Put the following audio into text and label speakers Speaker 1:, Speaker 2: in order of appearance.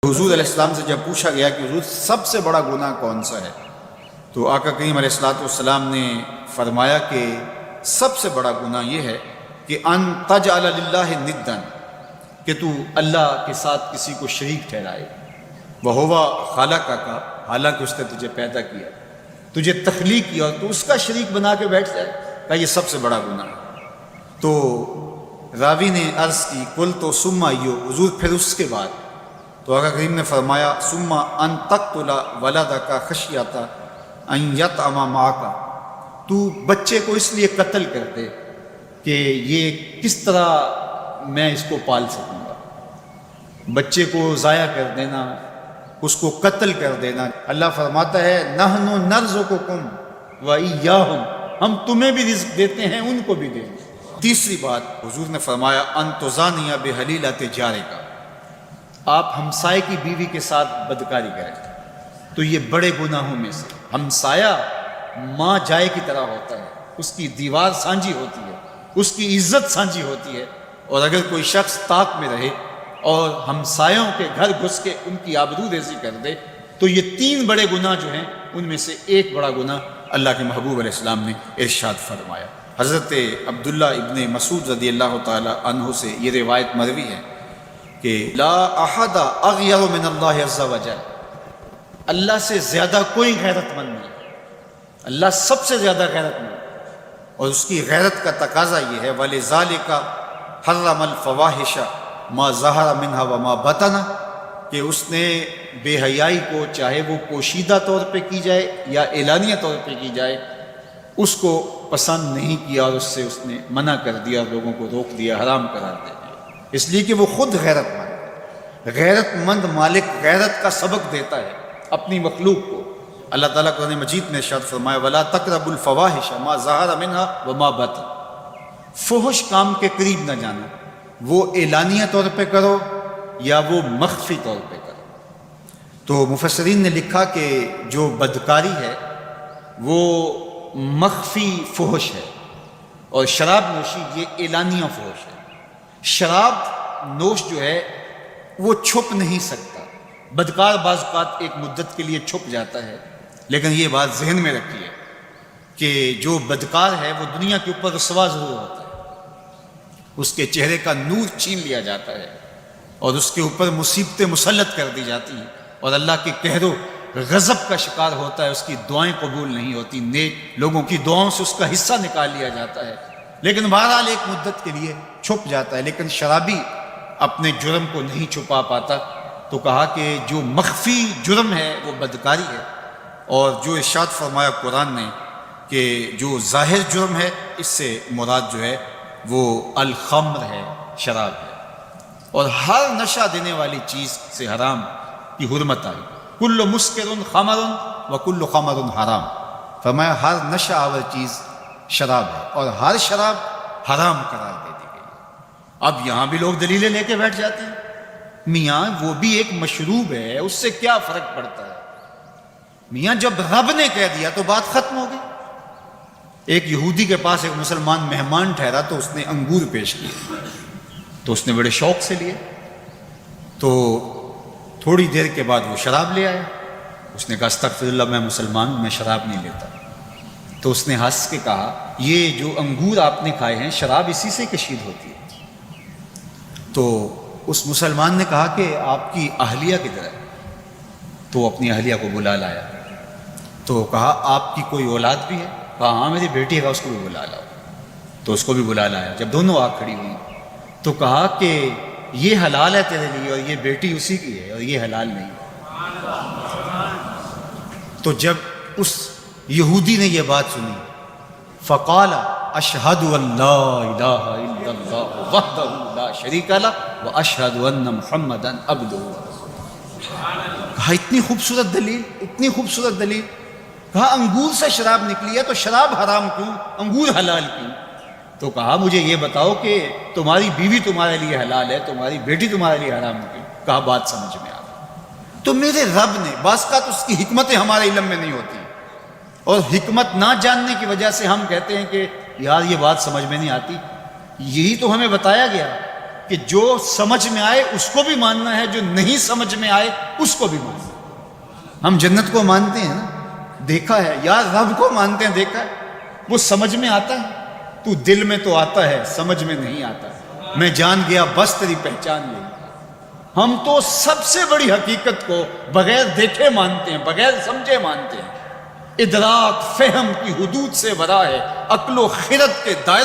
Speaker 1: حضور علیہ السلام سے جب پوچھا گیا کہ حضور سب سے بڑا گناہ کون سا ہے، تو آقا کریم علیہ السلام نے فرمایا کہ سب سے بڑا گناہ یہ ہے کہ ان تجعل للہ ندا، کہ تو اللہ کے ساتھ کسی کو شریک ٹھہرائے، وہو خالقک، حالانکہ اس نے تجھے پیدا کیا، تجھے تخلیق کیا، اور تو اس کا شریک بنا کے بیٹھ جائے، کہ یہ سب سے بڑا گناہ ہے۔ تو راوی نے عرض کی قلت ثم ایو، حضور پھر اس کے بعد؟ تو آقا کریم نے فرمایا ثم ان تقتل ولدک خشیۃ ان یطعم معک، تو بچے کو اس لیے قتل کر دے کہ یہ کس طرح میں اس کو پال سکوں گا۔ بچے کو ضائع کر دینا، اس کو قتل کر دینا۔ اللہ فرماتا ہے نحن نرزقکم وایاہم، ہم تمہیں بھی رزق دیتے ہیں، ان کو بھی دیں گے۔ تیسری بات حضور نے فرمایا ان تزانی بحلیلۃ جارک، آپ ہمسائے کی بیوی کے ساتھ بدکاری کریں تو یہ بڑے گناہوں میں سے۔ ہمسایہ ماں جائے کی طرح ہوتا ہے، اس کی دیوار سانجھی ہوتی ہے، اس کی عزت سانجھی ہوتی ہے، اور اگر کوئی شخص طاق میں رہے اور ہمسایوں کے گھر گھس کے ان کی آبرو ریزی کر دے تو یہ تین بڑے گناہ جو ہیں ان میں سے ایک بڑا گناہ اللہ کے محبوب علیہ السلام نے ارشاد فرمایا۔ حضرت عبداللہ ابن مسعود رضی اللہ تعالی عنہ سے یہ روایت مروی ہے کہ لا احد اغیر من اللہ عز وجل، اللہ سے زیادہ کوئی غیرت مند نہیں، اللہ سب سے زیادہ غیرت مند، اور اس کی غیرت کا تقاضا یہ ہے وَلِذَلِكَ حَرَّمَ الْفَوَاحِشَ مَا ظَهَرَ مِنْهَا وَمَا بَطَنَ، کہ اس نے بے حیائی کو چاہے وہ پوشیدہ طور پہ کی جائے یا اعلانیہ طور پہ کی جائے اس کو پسند نہیں کیا، اور اس سے اس نے منع کر دیا، لوگوں کو روک دیا، حرام قرار دے دیا، اس لیے کہ وہ خود غیرت مند ہے۔ غیرت مند مالک غیرت کا سبق دیتا ہے اپنی مخلوق کو۔ اللہ تعالیٰ قرآن مجید میں ارشاد فرمایا وَلَا تَقْرَبُوا الْفَوَاحِشَ مَا ظَهَرَ مِنْهَا وَمَا بَطَنَ، فحش کام کے قریب نہ جانا، وہ اعلانیہ طور پہ کرو یا وہ مخفی طور پہ کرو۔ تو مفسرین نے لکھا کہ جو بدکاری ہے وہ مخفی فحش ہے، اور شراب نوشی یہ اعلانیہ فحش ہے۔ شراب نوش جو ہے وہ چھپ نہیں سکتا، بدکار بعض اوقات ایک مدت کے لیے چھپ جاتا ہے، لیکن یہ بات ذہن میں رکھیے کہ جو بدکار ہے وہ دنیا کے اوپر رسوا ضرور ہوتا ہے، اس کے چہرے کا نور چھین لیا جاتا ہے، اور اس کے اوپر مصیبتیں مسلط کر دی جاتی ہیں، اور اللہ کے قہر و غضب کا شکار ہوتا ہے، اس کی دعائیں قبول نہیں ہوتی، نیک لوگوں کی دعاؤں سے اس کا حصہ نکال لیا جاتا ہے، لیکن بہرحال ایک مدت کے لیے چھپ جاتا ہے۔ لیکن شرابی اپنے جرم کو نہیں چھپا پاتا، تو کہا کہ جو مخفی جرم ہے وہ بدکاری ہے، اور جو ارشاد فرمایا قرآن نے کہ جو ظاہر جرم ہے اس سے مراد جو ہے وہ الخمر ہے، شراب ہے، اور ہر نشہ دینے والی چیز سے حرام کی حرمت آئی۔ کل مسکر خمر و کل خمر حرام، فرمایا ہر نشہ آور چیز شراب ہے، اور ہر شراب حرام قرار دے دی گئی۔ اب یہاں بھی لوگ دلیلیں لے کے بیٹھ جاتے ہیں، میاں وہ بھی ایک مشروب ہے، اس سے کیا فرق پڑتا ہے؟ میاں جب رب نے کہہ دیا تو بات ختم ہو گئی۔ ایک یہودی کے پاس ایک مسلمان مہمان ٹھہرا تو اس نے انگور پیش کیے، تو اس نے بڑے شوق سے لیے، تو تھوڑی دیر کے بعد وہ شراب لے آیا۔ اس نے کہا استغفر اللہ، میں مسلمان ہوں، میں شراب نہیں لیتا۔ تو اس نے ہنس کے کہا یہ جو انگور آپ نے کھائے ہیں شراب اسی سے کشید ہوتی ہے۔ تو اس مسلمان نے کہا کہ آپ کی اہلیہ کدھر ہے؟ تو وہ اپنی اہلیہ کو بلا لایا، تو کہا آپ کی کوئی اولاد بھی ہے؟ کہا ہاں میری بیٹی ہے، اس کو بھی بلا لاؤ۔ تو اس کو بھی بلا لایا۔ جب دونوں آ کھڑی ہوئی تو کہا کہ یہ حلال ہے تیرے لیے، اور یہ بیٹی اسی کی ہے، اور یہ حلال نہیں۔ تو جب اس یہودی نے یہ بات سنی فقال اشہد ان لا الہ الا اللہ وحدہ لا شریک لہ واشہد ان محمدا عبدہ ورسولہ۔ کہا اتنی خوبصورت دلیل، اتنی خوبصورت دلیل۔ کہا انگور سے شراب نکلی ہے تو شراب حرام کیوں، انگور حلال کیوں؟ تو کہا مجھے یہ بتاؤ کہ تمہاری بیوی تمہارے لیے حلال ہے، تمہاری بیٹی تمہارے لیے حرام کیوں؟ کہا بات سمجھ میں آ گئی۔ تو میرے رب نے بعض کا تو اس کی حکمتیں ہمارے علم میں نہیں ہوتی، اور حکمت نہ جاننے کی وجہ سے ہم کہتے ہیں کہ یار یہ بات سمجھ میں نہیں آتی۔ یہی تو ہمیں بتایا گیا کہ جو سمجھ میں آئے اس کو بھی ماننا ہے، جو نہیں سمجھ میں آئے اس کو بھی ماننا ہے۔ ہم جنت کو مانتے ہیں نا، دیکھا ہے، یا رب کو مانتے ہیں، دیکھا ہے، وہ سمجھ میں آتا ہے، تو دل میں تو آتا ہے، سمجھ میں نہیں آتا ہے۔ میں جان گیا بس تیری پہچان یہی۔ ہم تو سب سے بڑی حقیقت کو بغیر دیکھے مانتے ہیں، بغیر سمجھے مانتے ہیں۔ ادراک فہم کی حدود سے ورا ہے، عقل و خرد کے دائرے